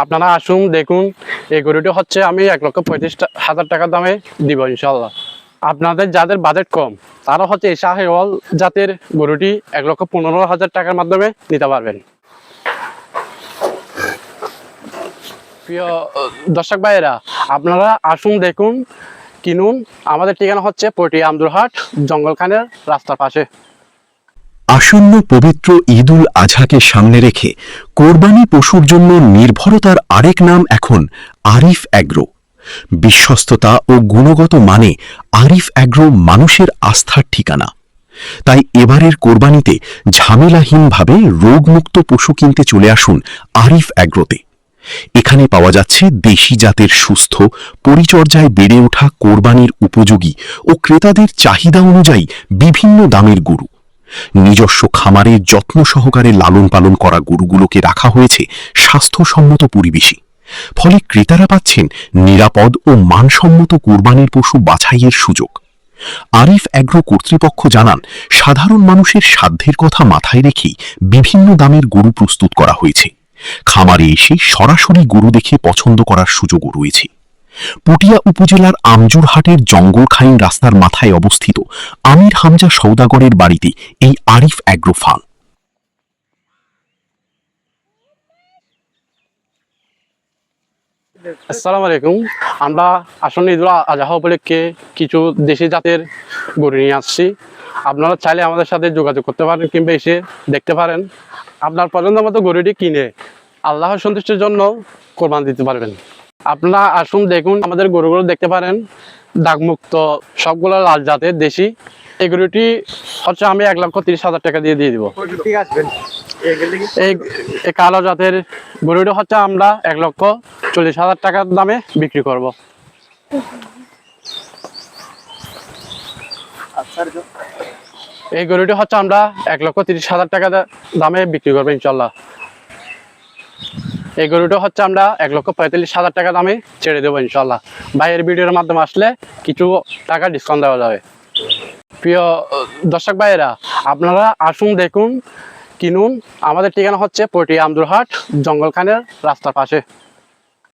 আপনারা আসুন দেখুন। এই গরুটি হচ্ছে আমি 1,35,000 টাকার দামে দিব ইনশাল্লাহ। আপনাদের যাদের বাজেট কম তারা হচ্ছে এই শাহিওয়াল জাতের গরুটি 1,15,000 টাকার মাধ্যমে নিতে পারবেন। প্রিয় দর্শক ভাইয়েরা, আপনারা আসুন দেখুন কিনুন। আমাদের ঠিকানা হচ্ছে পটিয়া আমদুরহাট, জঙ্গলখানের রাস্তার পাশে। আসন্ন পবিত্র ঈদ উল আজহাকে সামনে রেখে কোরবানি পশুর জন্য নির্ভরতার আরেক নাম এখন আরিফ অ্যাগ্রো। বিশ্বস্ততা ও গুণগত মানে আরিফ অ্যাগ্রো মানুষের আস্থার ঠিকানা। তাই এবারের কোরবানিতে ঝামেলাহীনভাবে রোগমুক্ত পশু কিনতে চলে আসুন আরিফ অ্যাগ্রোতে। এখানে পাওয়া যাচ্ছে দেশি জাতের সুস্থ, পরিচর্যায় বেড়ে ওঠা কোরবানির উপযোগী ও ক্রেতাদের চাহিদা অনুযায়ী বিভিন্ন দামের গরু। নিজস্ব খামারে যত্ন সহকারে লালন পালন করা গরুগুলোকে রাখা হয়েছে স্বাস্থ্যসম্মত পরিবেশে। ফলে ক্রেতারা পাচ্ছেন নিরাপদ ও মানসম্মত কোরবানির পশু বাছাইয়ের সুযোগ। আরিফ অ্যাগ্রো কর্তৃপক্ষ জানান, সাধারণ মানুষের সাধ্যের কথা মাথায় রেখেই বিভিন্ন দামের গরু প্রস্তুত করা হয়েছে। খামারে এসে সরাসরি গরু দেখে পছন্দ করার সুযোগও রয়েছে। পটিয়া উপজেলার আমজুরহাটের জঙ্গলখাইন রাস্তার মাথায় অবস্থিত আমির হামজা সওদাগরের বাড়িতে এই আরিফ অ্যাগ্রো ফার্ম। আসসালামু আলাইকুম। আমরা আসন্ন ঈদ উল আজহা উপলক্ষে কিছু দেশি জাতের গরু নিয়ে আসছি। আপনারা চাইলে আমাদের সাথে যোগাযোগ করতে পারেন কিংবা এসে দেখতে পারেন। আপনার পছন্দ মতো গরুটি কিনে আল্লাহর সন্তুষ্টির জন্য কোরবান দিতে পারবেন। আপনারা আসুন দেখুন, আমাদের গরুগুলো দেখতে পারেন দাগমুক্ত, সবগুলো লাল জাতের দেশি। এই গরুটি হচ্ছে আমি 1,30,000 টাকা দিয়ে দিব। এই কালো জাতের গরুটি হচ্ছে আমরা 1,40,000 টাকার দামে বিক্রি করব। এই গরুটি হচ্ছে আমরা 1,30,000 টাকা দামে বিক্রি করবো ইনশাল্লাহ। এই গরুটা হচ্ছে আমরা 1,45,000 টাকা দামে ছেড়ে দেবো ইনশাল্লাহ। ভাইয়ের ভিডিওর মাধ্যমে আসলে কিছু টাকা ডিসকাউন্ট দেওয়া যাবে। প্রিয় দর্শক ভাইয়েরা, আপনারা আসুন দেখুন কিনুন। আমাদের ঠিকানা হচ্ছে পটিয়া আমদুরহাট, জঙ্গলখানের রাস্তার পাশে।